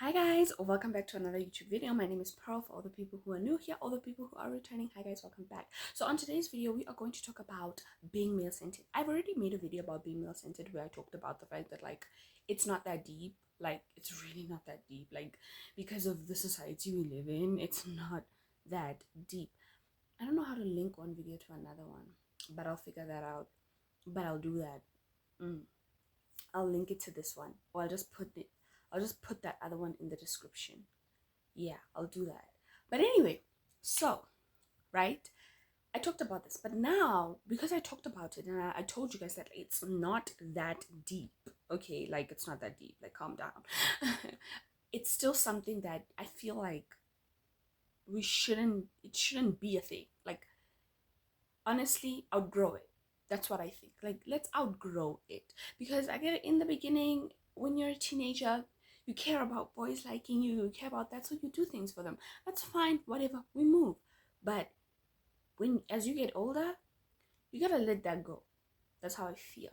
Hi guys, welcome back to another YouTube video. My name is Pearl. For all the people who are new here, all the people who are returning, hi guys, welcome back. So on today's video, we are going to talk about being male-centered. I've already made a video about being male-centered where I talked about the fact that it's not that deep. It's really not that deep. Because of the society we live in, it's not that deep. I don't know how to link one video to another one, but I'll figure that out. But I'll do that. I'll link it to this one, or I'll just put that other one in the description. Yeah, I'll do that. But anyway, so right, I talked about this, but now because I talked about it and I told you guys that it's not that deep. Okay, it's not that deep. Calm down. It's still something that I feel like it shouldn't be a thing. Honestly, outgrow it. That's what I think. Let's outgrow it. Because I get it, in the beginning, when you're a teenager, you care about boys liking you, you care about that, so you do things for them. That's fine, whatever, we move. But as you get older, you gotta let that go. That's how I feel.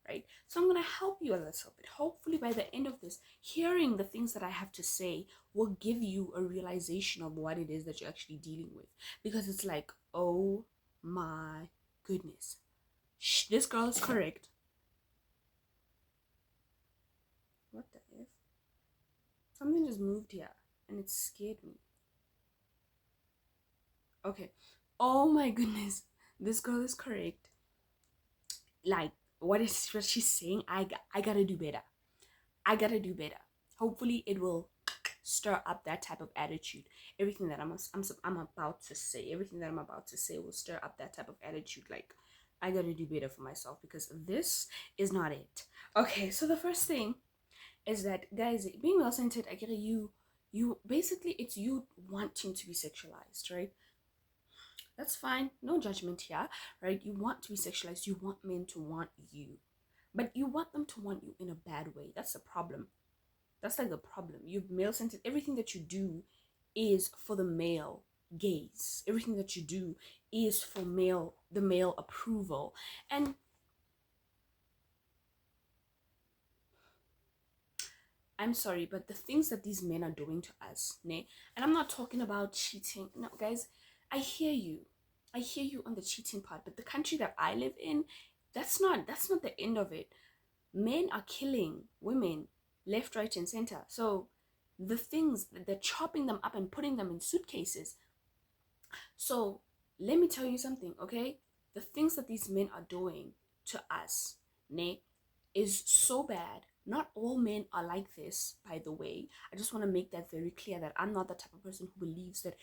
Right? So I'm gonna help you a little bit. Hopefully by the end of this, hearing the things that I have to say will give you a realization of what it is that you're actually dealing with. Because it's like, oh my goodness. Shh, this girl is correct. What the F? Something just moved here and it scared me. Okay. Oh my goodness. This girl is correct. What she's saying? I gotta do better. I gotta do better. Hopefully it will stir up that type of attitude. Everything that I'm about to say, everything that I'm about to say will stir up that type of attitude. I gotta do better for myself because this is not it. Okay, so the first thing is that, guys, being well-centered, I get it, you basically, it's you wanting to be sexualized, right? That's fine, no judgment here, right? You want to be sexualized, you want men to want you, but you want them to want you in a bad way. That's the problem. That's the problem. You've male-centered. Everything that you do is for the male gaze. Everything that you do is for the male approval. And I'm sorry, but the things that these men are doing to us, ne? And I'm not talking about cheating. No, guys, I hear you. I hear you on the cheating part, but the country that I live in, that's not the end of it. Men are killing women left, right, and center. So the things, they're chopping them up and putting them in suitcases. So let me tell you something, okay? The things that these men are doing to us, ne, is so bad. Not all men are like this, by the way. I just want to make that very clear that I'm not the type of person who believes that,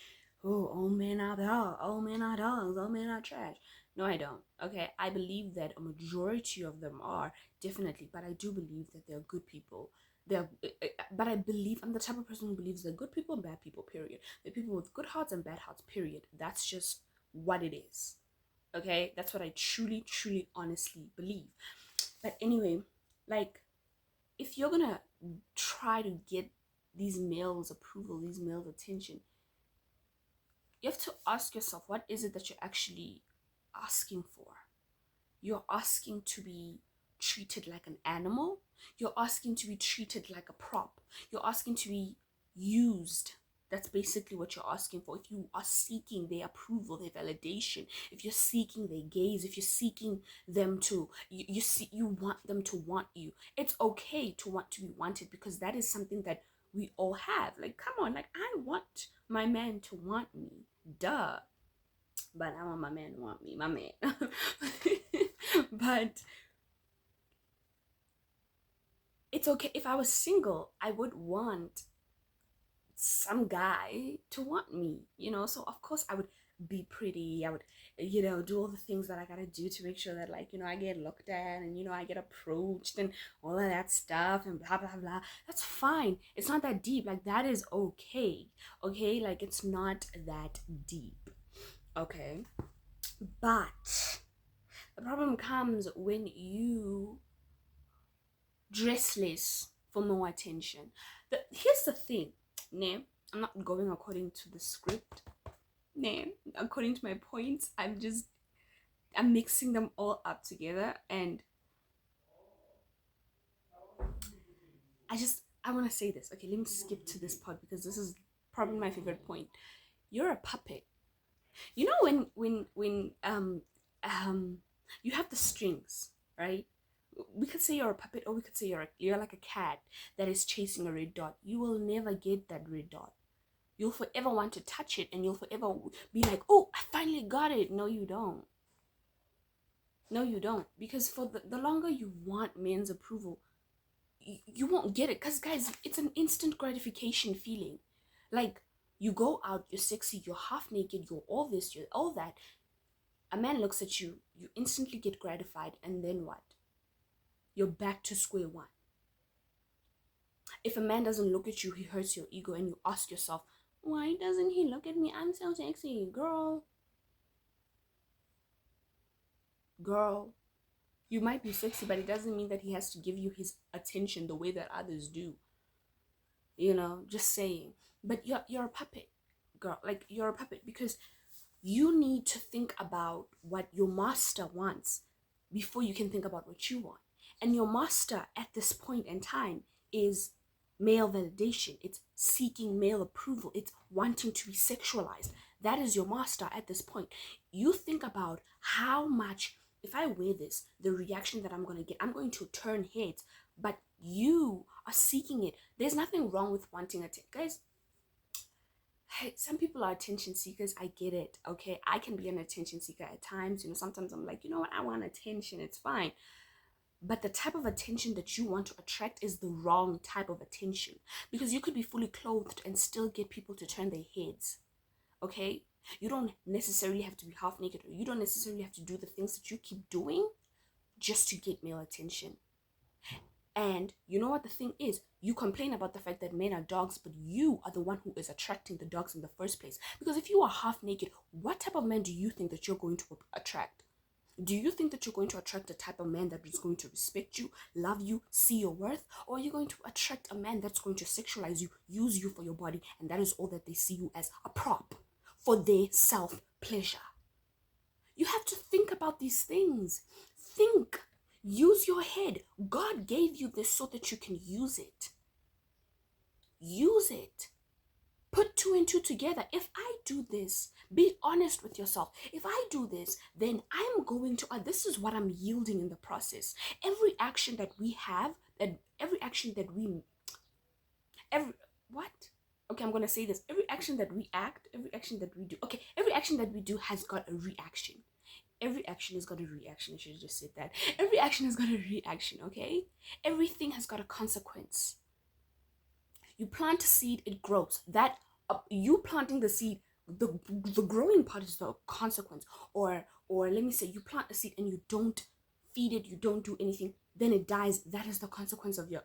oh, all men are bad, all men are dogs, all men are trash. No, I don't. Okay, I believe that a majority of them are, definitely, but I do believe that they're good people. But I believe I'm the type of person who believes there are good people and bad people, period. There are people with good hearts and bad hearts, period. That's just what it is. Okay, that's what I truly, truly, honestly believe. But anyway, if you're gonna try to get these males' approval, these males' attention, you have to ask yourself, what is it that you're actually asking for? You're asking to be treated like an animal. You're asking to be treated like a prop. You're asking to be used. That's basically what you're asking for. If you are seeking their approval, their validation, if you're seeking their gaze, if you're seeking them to, you want them to want you. It's okay to want to be wanted because that is something that we all have. Come on, I want my man to want me. Duh. But I want my man to want me, my man. But it's okay. If I was single, I would want some guy to want me, so of course I would be pretty. I would, do all the things that I gotta do to make sure that, I get looked at and, I get approached and all of that stuff and blah, blah, blah. That's fine. It's not that deep. That is okay. Okay? It's not that deep. Okay? But the problem comes when you dress less for more attention. Here's the thing, ne? I'm not going according to the script, ne? According to my points, I'm mixing them all up together, and I want to say this. Okay, let me skip to this part because this is probably my favorite point. You're a puppet. You know when you have the strings, right? We could say you're a puppet, or we could say you're like a cat that is chasing a red dot. You will never get that red dot. You'll forever want to touch it, and you'll forever be like, oh, I finally got it. No, you don't. No, you don't. Because for the longer you want men's approval, you won't get it. Because, guys, it's an instant gratification feeling. Like, you go out, you're sexy, you're half naked, you're all this, you're all that. A man looks at you, you instantly get gratified, and then what? You're back to square one. If a man doesn't look at you, he hurts your ego, and you ask yourself, why doesn't he look at me? I'm so sexy. Girl, you might be sexy, but it doesn't mean that he has to give you his attention the way that others do. You know, just saying. But you're a puppet, girl. Like, you're a puppet because you need to think about what your master wants before you can think about what you want. And your master at this point in time is male validation. It's seeking male approval. It's wanting to be sexualized. That is your master at this point. You think about how much, if I wear this, the reaction that I'm going to get, I'm going to turn heads, but you are seeking it. There's nothing wrong with wanting it. Guys, some people are attention seekers. I get it. Okay, I can be an attention seeker at times. You know, sometimes I'm like, you know what, I want attention. It's fine. But the type of attention that you want to attract is the wrong type of attention, because you could be fully clothed and still get people to turn their heads. Okay, you don't necessarily have to be half naked, or you don't necessarily have to do the things that you keep doing just to get male attention. And you know what the thing is? You complain about the fact that men are dogs, but you are the one who is attracting the dogs in the first place. Because if you are half naked, what type of man do you think that you're going to attract? Do you think that you're going to attract a type of man that is going to respect you, love you, see your worth? Or are you going to attract a man that's going to sexualize you, use you for your body, and that is all that they see you as, a prop for their self-pleasure? You have to think about these things. Think. Use your head. God gave you this so that you can use it. Use it. Put two and two together. If I do this, be honest with yourself. If I do this, then I'm going to, this is what I'm yielding in the process. Every action that we have, every action that we do, every action that we do has got a reaction. Every action has got a reaction. I should have just said that. Every action has got a reaction, okay? Everything has got a consequence. You plant a seed, it grows. That you planting the seed, the growing part is the consequence. Or let me say, you plant a seed and you don't feed it, you don't do anything, then it dies. That is the consequence of your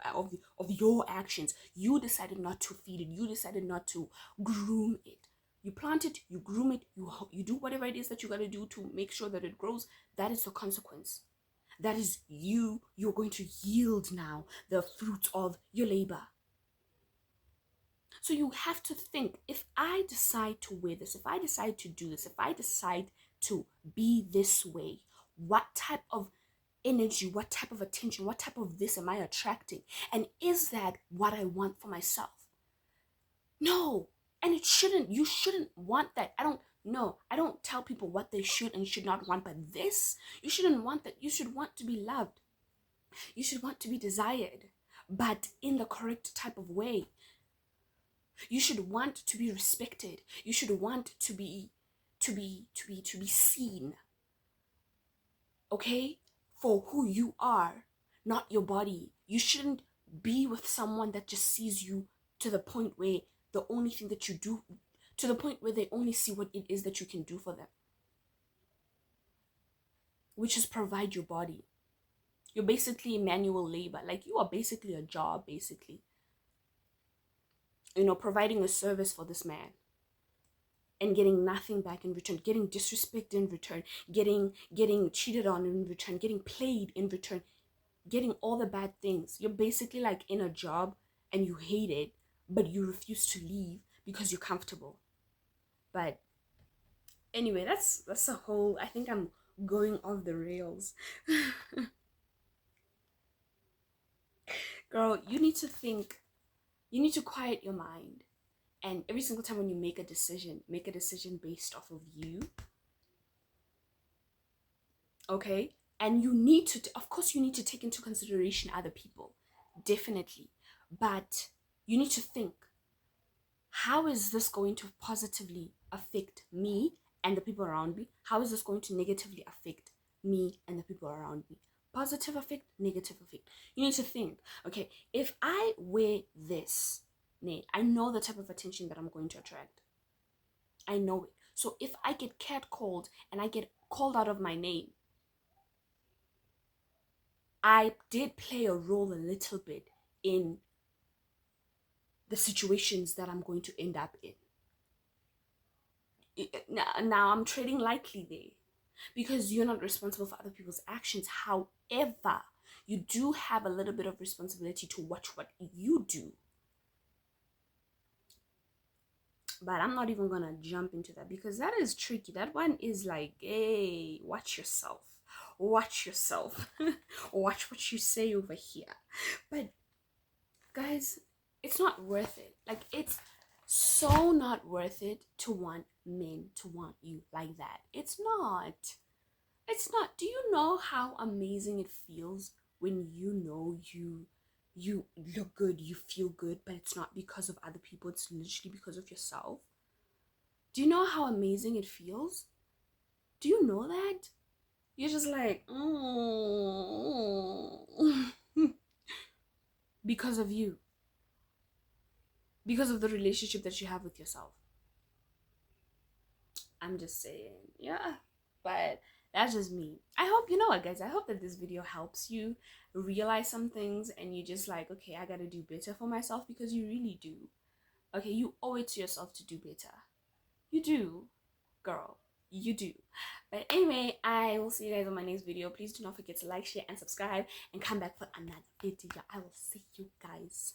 actions. You decided not to feed it. You decided not to groom it. You plant it, you groom it, you do whatever it is that you got to do to make sure that it grows. That is the consequence. That is you're going to yield now the fruits of your labor. So you have to think, if I decide to wear this, if I decide to do this, if I decide to be this way, what type of energy, what type of attention, what type of this am I attracting? And is that what I want for myself? No. And you shouldn't want that. I don't tell people what they should and should not want, but this, you shouldn't want that. You should want to be loved. You should want to be desired, but in the correct type of way. You should want to be respected. You should want to be seen. Okay? For who you are, not your body. You shouldn't be with someone that just sees you to the point where the only thing that you do, to the point where they only see what it is that you can do for them, which is provide your body. You're basically manual labor. Like, you are basically a job, basically. You know, providing a service for this man and getting nothing back in return, getting disrespected in return, getting cheated on in return, getting played in return, getting all the bad things. You're basically like in a job and you hate it, but you refuse to leave because you're comfortable. But anyway, that's a whole, I think I'm going off the rails. Girl, you need to think You need to quiet your mind. And every single time when you make a decision based off of you. Okay? And you need to, of course, you need to take into consideration other people. Definitely. But you need to think, how is this going to positively affect me and the people around me? How is this going to negatively affect me and the people around me? Positive effect, negative effect. You need to think, okay, if I wear this, I know the type of attention that I'm going to attract. I know it. So if I get catcalled and I get called out of my name, I did play a role a little bit in the situations that I'm going to end up in. Now I'm treading lightly there because you're not responsible for other people's actions. However, you do have a little bit of responsibility to watch what you do. But I'm not even gonna jump into that because that is tricky. That one is like, hey, watch yourself. Watch yourself. Watch what you say over here. But guys, it's not worth it. Like, it's so not worth it to want men to want you like that. It's not. It's not. Do you know how amazing it feels when you know you look good, you feel good, but it's not because of other people, it's literally because of yourself? Do you know how amazing it feels? Do you know that? You're just like, oh, because of you. Because of the relationship that you have with yourself. I'm just saying, yeah. But that's just me. I hope, you know what, guys, I hope that this video helps you realize some things and you just like, okay, I gotta do better for myself, because you really do. Okay, you owe it to yourself to do better. You do, girl. You do. But anyway, I will see you guys on my next video. Please do not forget to like, share, and subscribe, and come back for another video. I will see you guys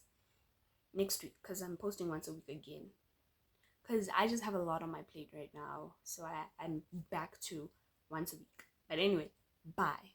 next week, because I'm posting once a week again, because I just have a lot on my plate right now. So I'm back to once a week. But anyway, bye.